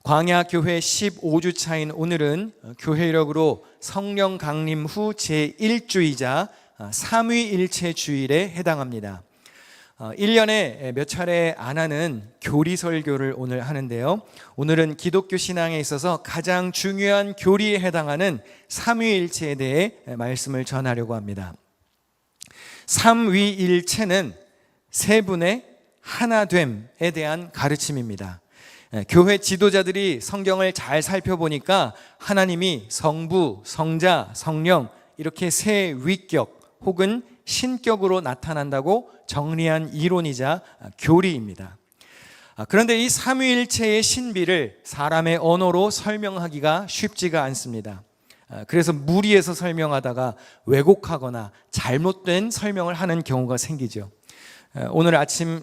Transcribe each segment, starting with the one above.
광야 교회 15주 차인 오늘은 교회력으로 성령 강림 후 제1주이자 삼위일체 주일에 해당합니다. 1년에 몇 차례 안 하는 교리 설교를 오늘 하는데요. 오늘은 기독교 신앙에 있어서 가장 중요한 교리에 해당하는 삼위일체에 대해 말씀을 전하려고 합니다. 삼위일체는 세 분의 하나됨에 대한 가르침입니다. 교회 지도자들이 성경을 잘 살펴보니까 하나님이 성부, 성자, 성령 이렇게 세 위격 혹은 신격으로 나타난다고 정리한 이론이자 교리입니다. 그런데 이 삼위일체의 신비를 사람의 언어로 설명하기가 쉽지가 않습니다. 그래서 무리해서 설명하다가 왜곡하거나 잘못된 설명을 하는 경우가 생기죠. 오늘 아침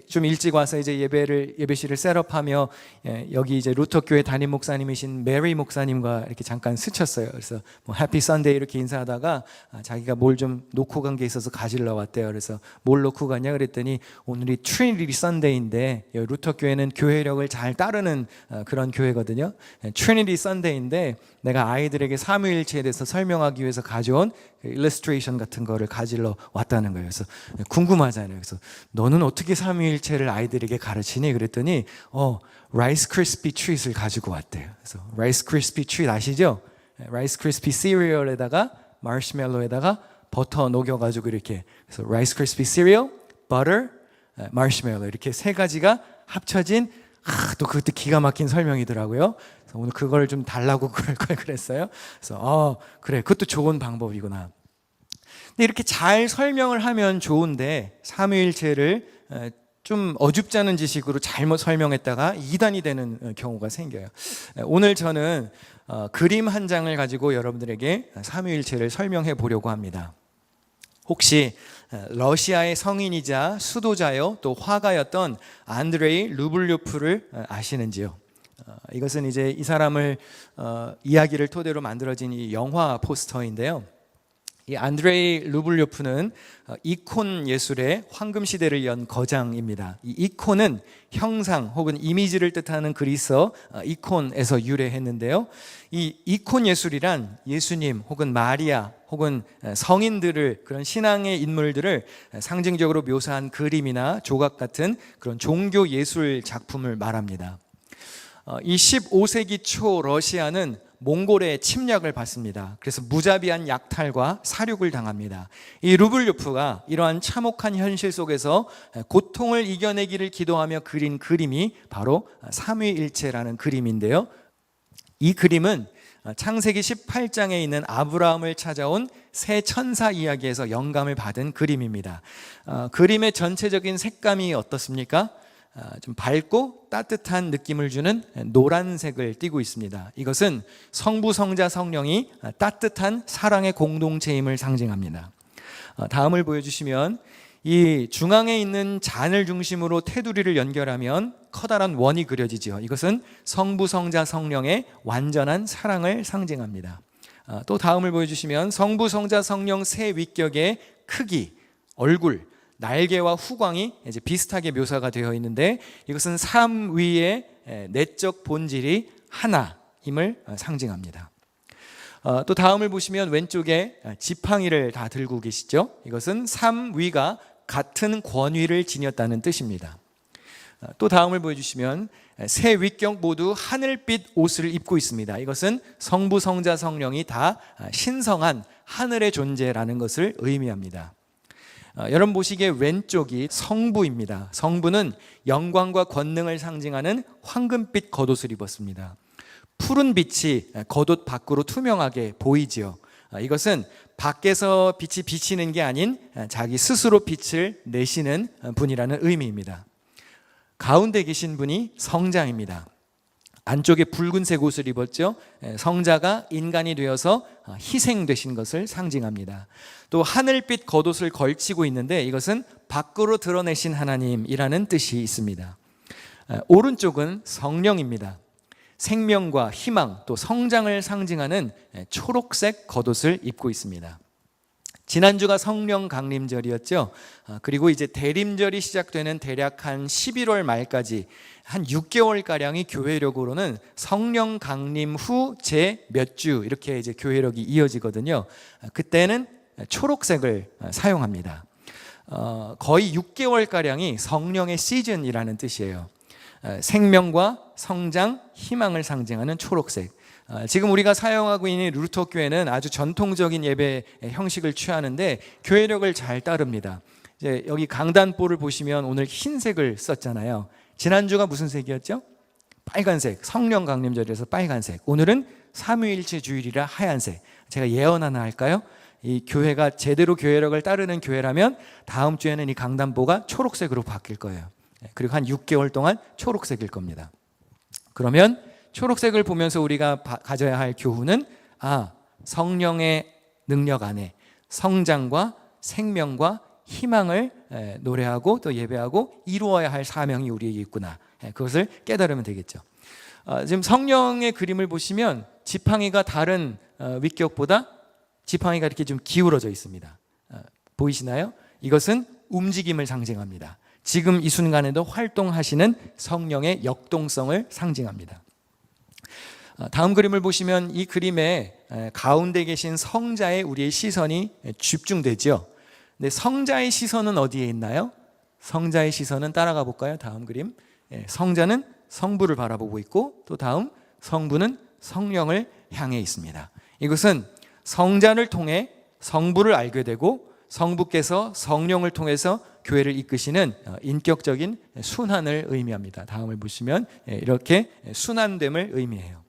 좀 일찍 와서 이제 예배실을 셋업하며 여기 이제 루터교회 담임 목사님이신 메리 목사님과 이렇게 잠깐 스쳤어요. 그래서 뭐 해피 선데이 이렇게 인사하다가 자기가 뭘 좀 놓고 간 게 있어서 가지러 왔대요. 그래서 뭘 놓고 가냐 그랬더니 오늘이 트리니티 선데이인데 루터교회는 교회력을 잘 따르는 그런 교회거든요. 트리니티 선데이인데 내가 아이들에게 삼위일체에 대해서 설명하기 위해서 가져온 일러스트레이션 같은 거를 가지러 왔다는 거예요. 그래서 궁금하잖아요. 그래서 너는 어떻게 삼위일체를 아이들에게 가르치니? 그랬더니 라이스 크리스피 트릿을 가지고 왔대요. 그래서 라이스 크리스피 트릿 아시죠? 라이스 크리스피 시리얼에다가 마시멜로에다가 버터 녹여가지고 이렇게 그래서 라이스 크리스피 시리얼, 버터, 마시멜로 이렇게 세 가지가 합쳐진 또 그것도 기가 막힌 설명이더라고요. 그래서 오늘 그걸 좀 달라고 그럴 걸 그랬어요. 그래서 그래 그것도 좋은 방법이구나. 근데 이렇게 잘 설명을 하면 좋은데 삼위일체를 좀 어줍지 않은 지식으로 잘못 설명했다가 이단이 되는 경우가 생겨요. 오늘 저는 그림 한 장을 가지고 여러분들에게 삼위일체를 설명해 보려고 합니다. 혹시 러시아의 성인이자 수도자요 또 화가였던 안드레이 루블요프를 아시는지요? 이것은 이제 이 사람을 이야기를 토대로 만들어진 이 영화 포스터인데요. 이 안드레이 루블요프는 이콘 예술의 황금 시대를 연 거장입니다. 이 이콘은 형상 혹은 이미지를 뜻하는 그리스어 이콘에서 유래했는데요. 이 이콘 예술이란 예수님 혹은 마리아 혹은 성인들을 그런 신앙의 인물들을 상징적으로 묘사한 그림이나 조각 같은 그런 종교 예술 작품을 말합니다. 이 15세기 초 러시아는 몽골의 침략을 받습니다. 그래서 무자비한 약탈과 사륙을 당합니다. 이 루블요프가 이러한 참혹한 현실 속에서 고통을 이겨내기를 기도하며 그린 그림이 바로 삼위일체라는 그림인데요. 이 그림은 창세기 18장에 있는 아브라함을 찾아온 새 천사 이야기에서 영감을 받은 그림입니다. 그림의 전체적인 색감이 어떻습니까? 좀 밝고 따뜻한 느낌을 주는 노란색을 띠고 있습니다. 이것은 성부, 성자, 성령이 따뜻한 사랑의 공동체임을 상징합니다. 다음을 보여주시면 이 중앙에 있는 잔을 중심으로 테두리를 연결하면 커다란 원이 그려지죠. 이것은 성부, 성자, 성령의 완전한 사랑을 상징합니다. 또 다음을 보여주시면 성부, 성자, 성령 세 위격의 크기, 얼굴, 날개와 후광이 이제 비슷하게 묘사가 되어 있는데 이것은 삼위의 내적 본질이 하나임을 상징합니다. 또 다음을 보시면 왼쪽에 지팡이를 다 들고 계시죠? 이것은 삼위가 같은 권위를 지녔다는 뜻입니다. 또 다음을 보여주시면 세 위격 모두 하늘빛 옷을 입고 있습니다. 이것은 성부, 성자, 성령이 다 신성한 하늘의 존재라는 것을 의미합니다. 여러분 보시기에 왼쪽이 성부입니다. 성부는 영광과 권능을 상징하는 황금빛 겉옷을 입었습니다. 푸른 빛이 겉옷 밖으로 투명하게 보이지요. 이것은 밖에서 빛이 비치는 게 아닌 자기 스스로 빛을 내시는 분이라는 의미입니다. 가운데 계신 분이 성자입니다. 안쪽에 붉은색 옷을 입었죠. 성자가 인간이 되어서 희생되신 것을 상징합니다. 또 하늘빛 겉옷을 걸치고 있는데 이것은 밖으로 드러내신 하나님이라는 뜻이 있습니다. 오른쪽은 성령입니다. 생명과 희망 또 성장을 상징하는 초록색 겉옷을 입고 있습니다. 지난주가 성령 강림절이었죠. 그리고 이제 대림절이 시작되는 대략 한 11월 말까지 한 6개월가량이 교회력으로는 성령 강림 후 제 몇 주 이렇게 이제 교회력이 이어지거든요. 그때는 초록색을 사용합니다. 거의 6개월가량이 성령의 시즌이라는 뜻이에요. 생명과 성장, 희망을 상징하는 초록색. 지금 우리가 사용하고 있는 루터 교회는 아주 전통적인 예배 형식을 취하는데 교회력을 잘 따릅니다. 이제 여기 강단보를 보시면 오늘 흰색을 썼잖아요. 지난주가 무슨 색이었죠? 빨간색, 성령 강림절이라서 빨간색. 오늘은 삼위일체 주일이라 하얀색. 제가 예언 하나 할까요? 이 교회가 제대로 교회력을 따르는 교회라면 다음 주에는 이 강단보가 초록색으로 바뀔 거예요. 그리고 한 6개월 동안 초록색일 겁니다. 그러면 초록색을 보면서 우리가 가져야 할 교훈은 성령의 능력 안에 성장과 생명과 희망을 노래하고 또 예배하고 이루어야 할 사명이 우리에게 있구나. 그것을 깨달으면 되겠죠. 지금 성령의 그림을 보시면 지팡이가 다른 위격보다 지팡이가 이렇게 좀 기울어져 있습니다. 보이시나요? 이것은 움직임을 상징합니다. 지금 이 순간에도 활동하시는 성령의 역동성을 상징합니다. 다음 그림을 보시면 이 그림의 가운데 계신 성자에 우리의 시선이 집중되죠. 근데 성자의 시선은 어디에 있나요? 성자의 시선은 따라가 볼까요? 다음 그림. 성자는 성부를 바라보고 있고 또 다음 성부는 성령을 향해 있습니다. 이것은 성자를 통해 성부를 알게 되고 성부께서 성령을 통해서 교회를 이끄시는 인격적인 순환을 의미합니다. 다음을 보시면 이렇게 순환됨을 의미해요.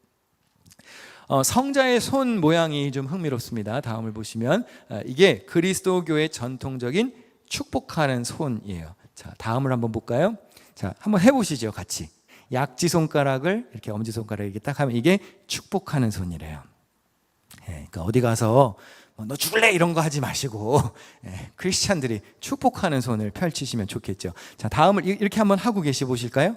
성자의 손 모양이 좀 흥미롭습니다. 다음을 보시면 이게 그리스도교의 전통적인 축복하는 손이에요. 자, 다음을 한번 볼까요? 자, 한번 해보시죠, 같이. 약지 손가락을 이렇게 엄지 손가락 이렇게 딱 하면 이게 축복하는 손이래요. 그러니까 어디 가서 너 죽을래 이런 거 하지 마시고 크리스찬들이 축복하는 손을 펼치시면 좋겠죠. 자, 다음을 이렇게 한번 하고 계시 보실까요?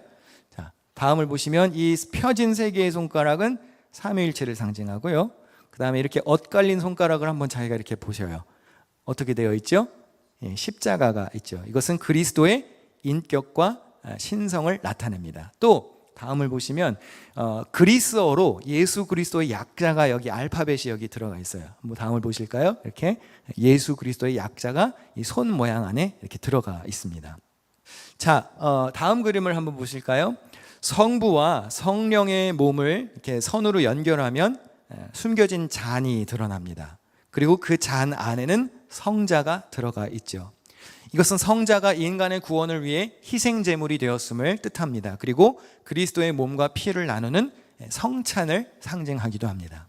자, 다음을 보시면 이 펴진 세 개의 손가락은 삼위일체를 상징하고요. 그 다음에 이렇게 엇갈린 손가락을 한번 자기가 이렇게 보셔요. 어떻게 되어 있죠? 십자가가 있죠. 이것은 그리스도의 인격과 신성을 나타냅니다. 또 다음을 보시면 그리스어로 예수 그리스도의 약자가 여기 알파벳이 여기 들어가 있어요. 한번 다음을 보실까요? 이렇게 예수 그리스도의 약자가 이 손 모양 안에 이렇게 들어가 있습니다. 자, 다음 그림을 한번 보실까요? 성부와 성령의 몸을 이렇게 선으로 연결하면 숨겨진 잔이 드러납니다. 그리고 그 잔 안에는 성자가 들어가 있죠. 이것은 성자가 인간의 구원을 위해 희생 제물이 되었음을 뜻합니다. 그리고 그리스도의 몸과 피를 나누는 성찬을 상징하기도 합니다.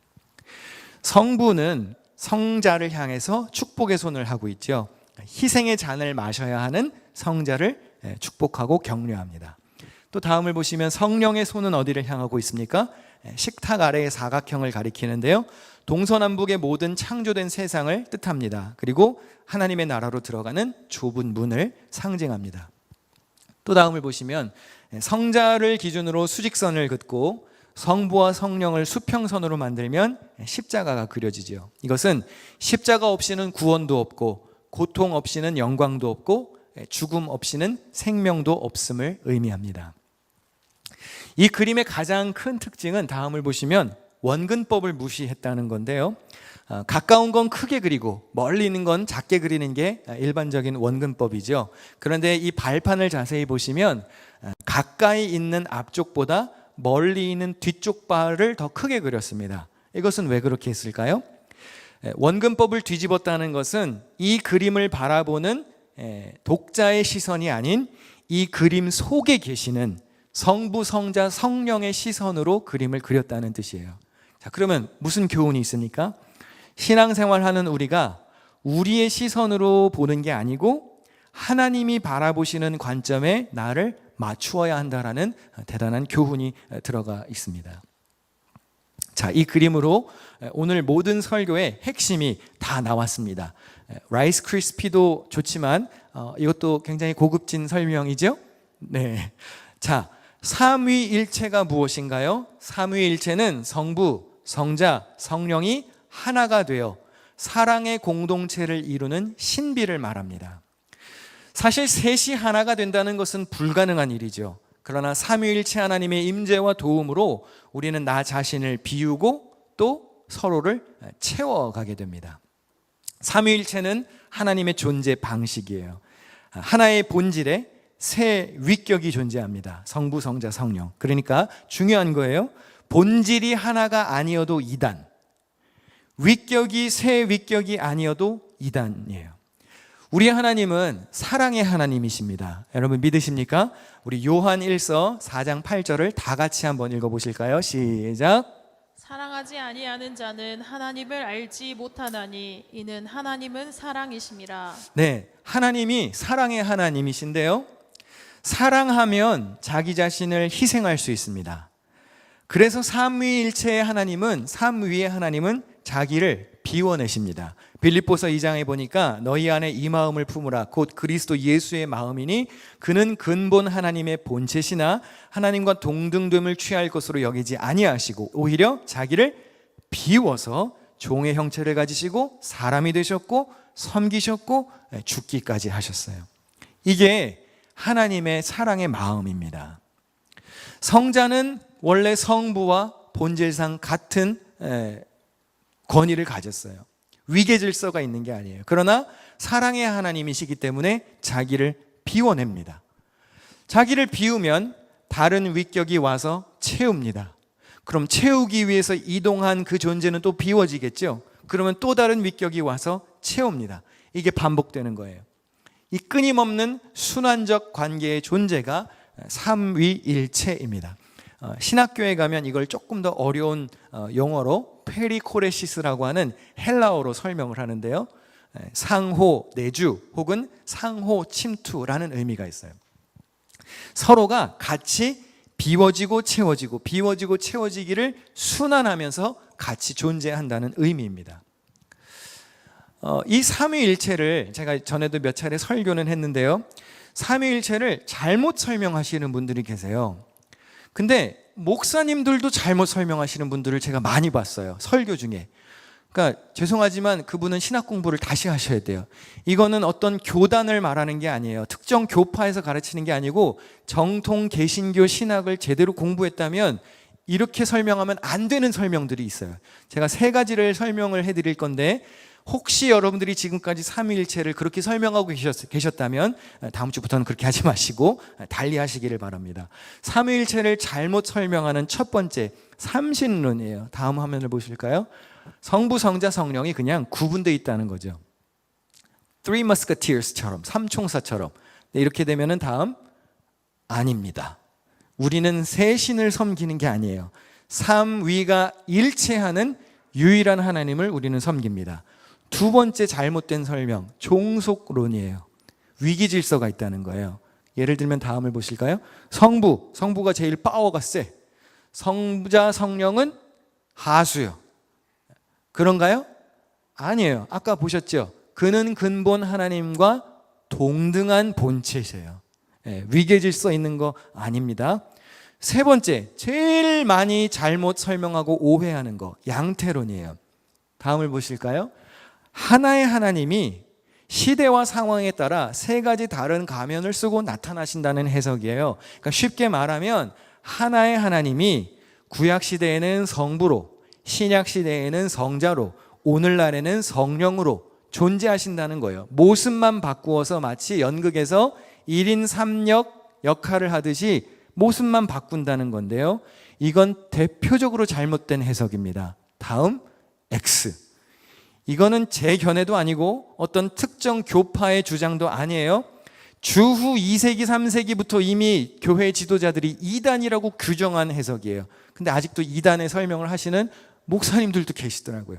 성부는 성자를 향해서 축복의 손을 하고 있죠. 희생의 잔을 마셔야 하는 성자를 축복하고 격려합니다. 또 다음을 보시면 성령의 손은 어디를 향하고 있습니까? 식탁 아래의 사각형을 가리키는데요. 동서남북의 모든 창조된 세상을 뜻합니다. 그리고 하나님의 나라로 들어가는 좁은 문을 상징합니다. 또 다음을 보시면 성자를 기준으로 수직선을 긋고 성부와 성령을 수평선으로 만들면 십자가가 그려지죠. 이것은 십자가 없이는 구원도 없고 고통 없이는 영광도 없고 죽음 없이는 생명도 없음을 의미합니다. 이 그림의 가장 큰 특징은 다음을 보시면 원근법을 무시했다는 건데요. 가까운 건 크게 그리고 멀리 있는 건 작게 그리는 게 일반적인 원근법이죠. 그런데 이 발판을 자세히 보시면 가까이 있는 앞쪽보다 멀리 있는 뒤쪽 발을 더 크게 그렸습니다. 이것은 왜 그렇게 했을까요? 원근법을 뒤집었다는 것은 이 그림을 바라보는 독자의 시선이 아닌 이 그림 속에 계시는 성부, 성자, 성령의 시선으로 그림을 그렸다는 뜻이에요. 자, 그러면 무슨 교훈이 있습니까? 신앙생활하는 우리가 우리의 시선으로 보는 게 아니고 하나님이 바라보시는 관점에 나를 맞추어야 한다라는 대단한 교훈이 들어가 있습니다. 자, 이 그림으로 오늘 모든 설교의 핵심이 다 나왔습니다. 라이스 크리스피도 좋지만 이것도 굉장히 고급진 설명이죠? 네. 자, 삼위일체가 무엇인가요? 삼위일체는 성부, 성자, 성령이 하나가 되어 사랑의 공동체를 이루는 신비를 말합니다. 사실 셋이 하나가 된다는 것은 불가능한 일이죠. 그러나 삼위일체 하나님의 임재와 도움으로 우리는 나 자신을 비우고 또 서로를 채워가게 됩니다. 삼위일체는 하나님의 존재 방식이에요. 하나의 본질에 세 위격이 존재합니다. 성부, 성자, 성령. 그러니까 중요한 거예요. 본질이 하나가 아니어도 2단, 위격이 세 위격이 아니어도 2단이에요. 우리 하나님은 사랑의 하나님이십니다. 여러분 믿으십니까? 우리 요한 1서 4장 8절을 다 같이 한번 읽어보실까요? 시작. 사랑하지 아니하는 자는 하나님을 알지 못하나니 이는 하나님은 사랑이심이라. 네, 하나님이 사랑의 하나님이신데요, 사랑하면 자기 자신을 희생할 수 있습니다. 그래서 삼위일체의 하나님은, 삼위의 하나님은 자기를 비워내십니다. 빌립보서 2장에 보니까 너희 안에 이 마음을 품으라 곧 그리스도 예수의 마음이니 그는 근본 하나님의 본체시나 하나님과 동등됨을 취할 것으로 여기지 아니하시고 오히려 자기를 비워서 종의 형체를 가지시고 사람이 되셨고 섬기셨고 죽기까지 하셨어요. 이게 하나님의 사랑의 마음입니다. 성자는 원래 성부와 본질상 같은 권위를 가졌어요. 위계 질서가 있는 게 아니에요. 그러나 사랑의 하나님이시기 때문에 자기를 비워냅니다. 자기를 비우면 다른 위격이 와서 채웁니다. 그럼 채우기 위해서 이동한 그 존재는 또 비워지겠죠. 그러면 또 다른 위격이 와서 채웁니다. 이게 반복되는 거예요. 이 끊임없는 순환적 관계의 존재가 삼위일체입니다. 신학교에 가면 이걸 조금 더 어려운 용어로 페리코레시스라고 하는 헬라어로 설명을 하는데요, 상호 내주 혹은 상호 침투라는 의미가 있어요. 서로가 같이 비워지고 채워지고 비워지고 채워지기를 순환하면서 같이 존재한다는 의미입니다. 이 삼위일체를 제가 전에도 몇 차례 설교는 했는데요, 삼위일체를 잘못 설명하시는 분들이 계세요. 근데 목사님들도 잘못 설명하시는 분들을 제가 많이 봤어요, 설교 중에. 그러니까 죄송하지만 그분은 신학 공부를 다시 하셔야 돼요. 이거는 어떤 교단을 말하는 게 아니에요. 특정 교파에서 가르치는 게 아니고 정통 개신교 신학을 제대로 공부했다면 이렇게 설명하면 안 되는 설명들이 있어요. 제가 세 가지를 설명을 해드릴 건데 혹시 여러분들이 지금까지 삼위일체를 그렇게 설명하고 계셨다면 다음 주부터는 그렇게 하지 마시고 달리 하시기를 바랍니다. 삼위일체를 잘못 설명하는 첫 번째, 삼신론이에요. 다음 화면을 보실까요? 성부, 성자, 성령이 그냥 구분되어 있다는 거죠. Three Musketeers처럼, 삼총사처럼. 이렇게 되면은 다음, 아닙니다. 우리는 세 신을 섬기는 게 아니에요. 삼위가 일체하는 유일한 하나님을 우리는 섬깁니다. 두 번째 잘못된 설명, 종속론이에요. 위기 질서가 있다는 거예요. 예를 들면 다음을 보실까요? 성부가 제일 파워가 세. 성자, 성령은 하수요. 그런가요? 아니에요. 아까 보셨죠? 그는 근본 하나님과 동등한 본체세요. 위계 질서 있는 거 아닙니다. 세 번째, 제일 많이 잘못 설명하고 오해하는 거, 양태론이에요. 다음을 보실까요? 하나의 하나님이 시대와 상황에 따라 세 가지 다른 가면을 쓰고 나타나신다는 해석이에요. 그러니까 쉽게 말하면 하나의 하나님이 구약 시대에는 성부로, 신약 시대에는 성자로, 오늘날에는 성령으로 존재하신다는 거예요. 모습만 바꾸어서 마치 연극에서 1인 3역 역할을 하듯이 모습만 바꾼다는 건데요, 이건 대표적으로 잘못된 해석입니다. 다음, X. 이거는 제 견해도 아니고 어떤 특정 교파의 주장도 아니에요. 주후 2세기, 3세기부터 이미 교회 지도자들이 이단이라고 규정한 해석이에요. 근데 아직도 이단의 설명을 하시는 목사님들도 계시더라고요.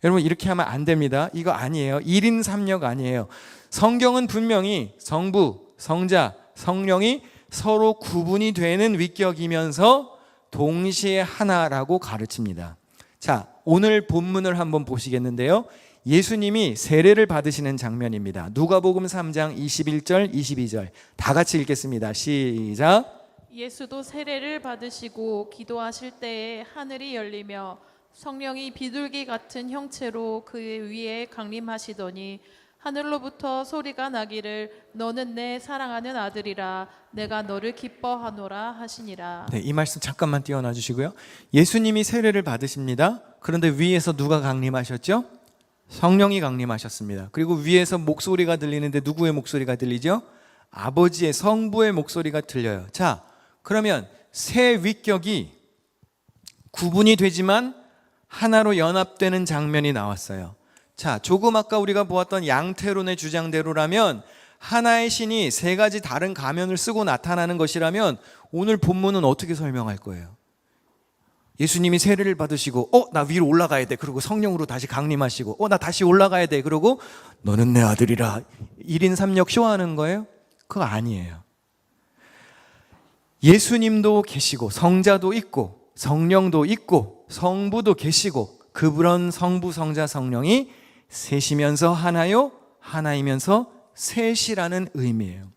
여러분 이렇게 하면 안 됩니다. 이거 아니에요. 1인 3역 아니에요. 성경은 분명히 성부, 성자, 성령이 서로 구분이 되는 위격이면서 동시에 하나라고 가르칩니다. 자, 오늘 본문을 한번 보시겠는데요, 예수님이 세례를 받으시는 장면입니다. 누가복음 3장 21절, 22절 다 같이 읽겠습니다. 시작. 예수도 세례를 받으시고 기도하실 때에 하늘이 열리며 성령이 비둘기 같은 형체로 그 위에 강림하시더니 하늘로부터 소리가 나기를 너는 내 사랑하는 아들이라 내가 너를 기뻐하노라 하시니라. 네, 이 말씀 잠깐만 띄워놔 주시고요. 예수님이 세례를 받으십니다. 그런데 위에서 누가 강림하셨죠? 성령이 강림하셨습니다. 그리고 위에서 목소리가 들리는데 누구의 목소리가 들리죠? 아버지의, 성부의 목소리가 들려요. 자, 그러면 세 위격이 구분이 되지만 하나로 연합되는 장면이 나왔어요. 자, 조금 아까 우리가 보았던 양태론의 주장대로라면 하나의 신이 세 가지 다른 가면을 쓰고 나타나는 것이라면 오늘 본문은 어떻게 설명할 거예요? 예수님이 세례를 받으시고 나 위로 올라가야 돼. 그리고 성령으로 다시 강림하시고 나 다시 올라가야 돼. 그러고 너는 내 아들이라 1인 3역 쇼하는 거예요? 그거 아니에요. 예수님도 계시고 성자도 있고 성령도 있고 성부도 계시고 그런 성부, 성자, 성령이 셋이면서 하나요, 하나이면서 셋이라는 의미예요.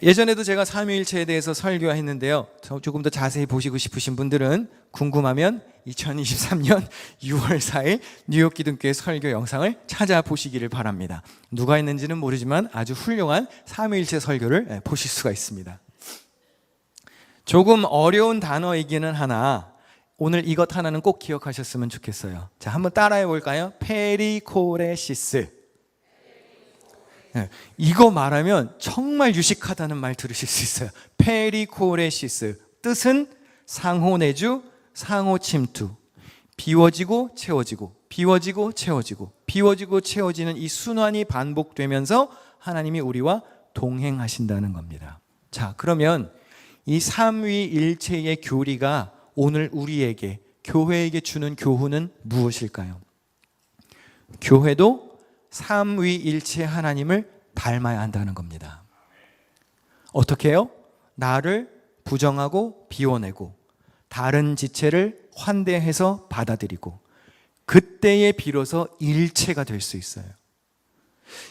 예전에도 제가 삼위일체에 대해서 설교했는데요. 조금 더 자세히 보시고 싶으신 분들은 궁금하면 2023년 6월 4일 뉴욕 기둥교회 설교 영상을 찾아보시기를 바랍니다. 누가 했는지는 모르지만 아주 훌륭한 삼위일체 설교를 보실 수가 있습니다. 조금 어려운 단어이기는 하나 오늘 이것 하나는 꼭 기억하셨으면 좋겠어요. 자, 한번 따라해 볼까요? 페리코레시스. 이거 말하면 정말 유식하다는 말 들으실 수 있어요. 페리코레시스. 뜻은 상호내주, 상호침투. 비워지고 채워지고, 비워지고 채워지고, 비워지고 채워지는 이 순환이 반복되면서 하나님이 우리와 동행하신다는 겁니다. 자, 그러면 이 삼위일체의 교리가 오늘 우리에게, 교회에게 주는 교훈은 무엇일까요? 교회도 삼위일체 하나님을 닮아야 한다는 겁니다. 어떻게 해요? 나를 부정하고 비워내고 다른 지체를 환대해서 받아들이고 그때에 비로소 일체가 될 수 있어요.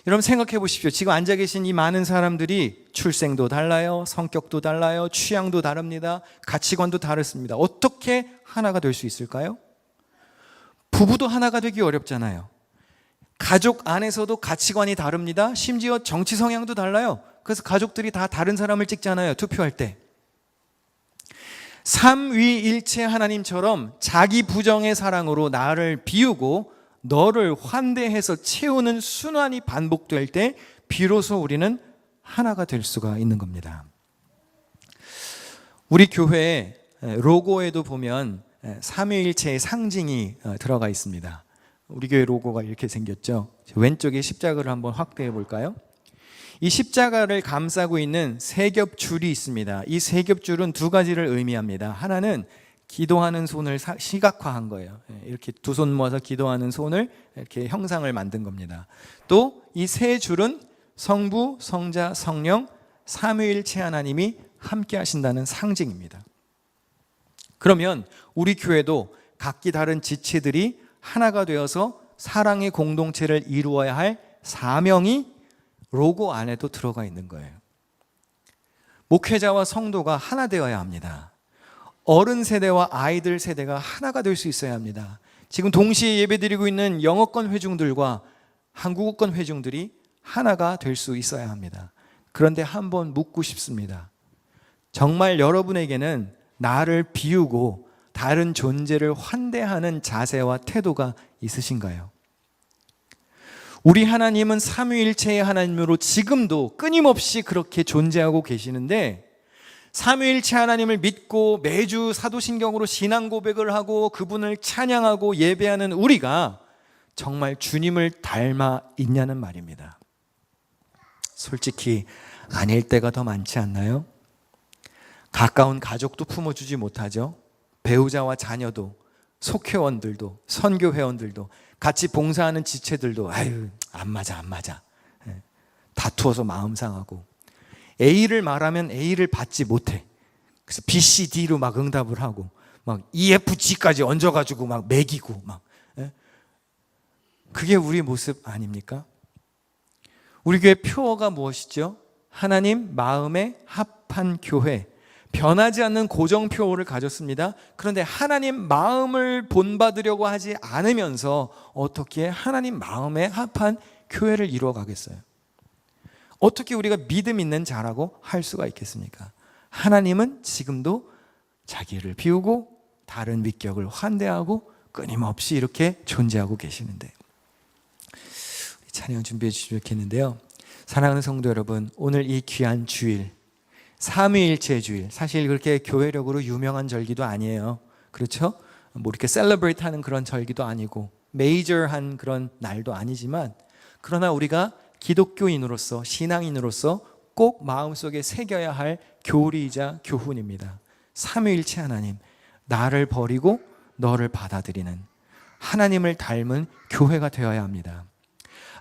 여러분 생각해 보십시오. 지금 앉아 계신 이 많은 사람들이 출생도 달라요, 성격도 달라요, 취향도 다릅니다, 가치관도 다릅니다. 어떻게 하나가 될 수 있을까요? 부부도 하나가 되기 어렵잖아요. 가족 안에서도 가치관이 다릅니다. 심지어 정치 성향도 달라요. 그래서 가족들이 다 다른 사람을 찍잖아요, 투표할 때. 삼위일체 하나님처럼 자기 부정의 사랑으로 나를 비우고 너를 환대해서 채우는 순환이 반복될 때 비로소 우리는 하나가 될 수가 있는 겁니다. 우리 교회 로고에도 보면 삼위일체의 상징이 들어가 있습니다. 우리 교회 로고가 이렇게 생겼죠. 왼쪽에 십자가를 한번 확대해 볼까요? 이 십자가를 감싸고 있는 세 겹줄이 있습니다. 이 세 겹줄은 두 가지를 의미합니다. 하나는 기도하는 손을 시각화한 거예요. 이렇게 두 손 모아서 기도하는 손을 이렇게 형상을 만든 겁니다. 또 이 세 줄은 성부, 성자, 성령 삼위일체 하나님이 함께 하신다는 상징입니다. 그러면 우리 교회도 각기 다른 지체들이 하나가 되어서 사랑의 공동체를 이루어야 할 사명이 로고 안에도 들어가 있는 거예요. 목회자와 성도가 하나 되어야 합니다. 어른 세대와 아이들 세대가 하나가 될 수 있어야 합니다. 지금 동시에 예배드리고 있는 영어권 회중들과 한국어권 회중들이 하나가 될 수 있어야 합니다. 그런데 한번 묻고 싶습니다. 정말 여러분에게는 나를 비우고 다른 존재를 환대하는 자세와 태도가 있으신가요? 우리 하나님은 삼위일체의 하나님으로 지금도 끊임없이 그렇게 존재하고 계시는데 삼위일체 하나님을 믿고 매주 사도신경으로 신앙 고백을 하고 그분을 찬양하고 예배하는 우리가 정말 주님을 닮아 있냐는 말입니다. 솔직히 아닐 때가 더 많지 않나요? 가까운 가족도 품어주지 못하죠. 배우자와 자녀도, 속회원들도, 선교회원들도, 같이 봉사하는 지체들도 아유 안 맞아 다투어서 마음 상하고 A를 말하면 A를 받지 못해. 그래서 B, C, D로 막 응답을 하고 막 E, F, G까지 얹어가지고 막 매기고 막 그게 우리 모습 아닙니까? 우리 교회 표어가 무엇이죠? 하나님 마음에 합한 교회, 변하지 않는 고정표를 가졌습니다. 그런데 하나님 마음을 본받으려고 하지 않으면서 어떻게 하나님 마음에 합한 교회를 이루어가겠어요? 어떻게 우리가 믿음 있는 자라고 할 수가 있겠습니까? 하나님은 지금도 자기를 비우고 다른 위격을 환대하고 끊임없이 이렇게 존재하고 계시는데, 찬양 준비해 주시면 좋겠는데요. 사랑하는 성도 여러분, 오늘 이 귀한 주일, 삼위일체 주일, 사실 그렇게 교회력으로 유명한 절기도 아니에요. 그렇죠? 뭐 이렇게 셀러브레이트 하는 그런 절기도 아니고 메이저한 그런 날도 아니지만, 그러나 우리가 기독교인으로서, 신앙인으로서 꼭 마음속에 새겨야 할 교리이자 교훈입니다. 삼위일체 하나님, 나를 버리고 너를 받아들이는 하나님을 닮은 교회가 되어야 합니다.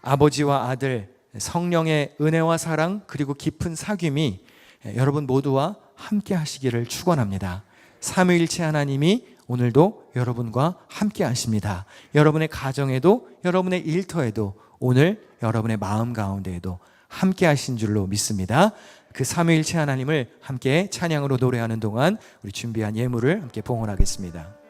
아버지와 아들, 성령의 은혜와 사랑, 그리고 깊은 사귐이 여러분 모두와 함께 하시기를 축원합니다. 삼위일체 하나님이 오늘도 여러분과 함께 하십니다. 여러분의 가정에도, 여러분의 일터에도, 오늘 여러분의 마음 가운데에도 함께 하신 줄로 믿습니다. 그 삼위일체 하나님을 함께 찬양으로 노래하는 동안 우리 준비한 예물을 함께 봉헌하겠습니다.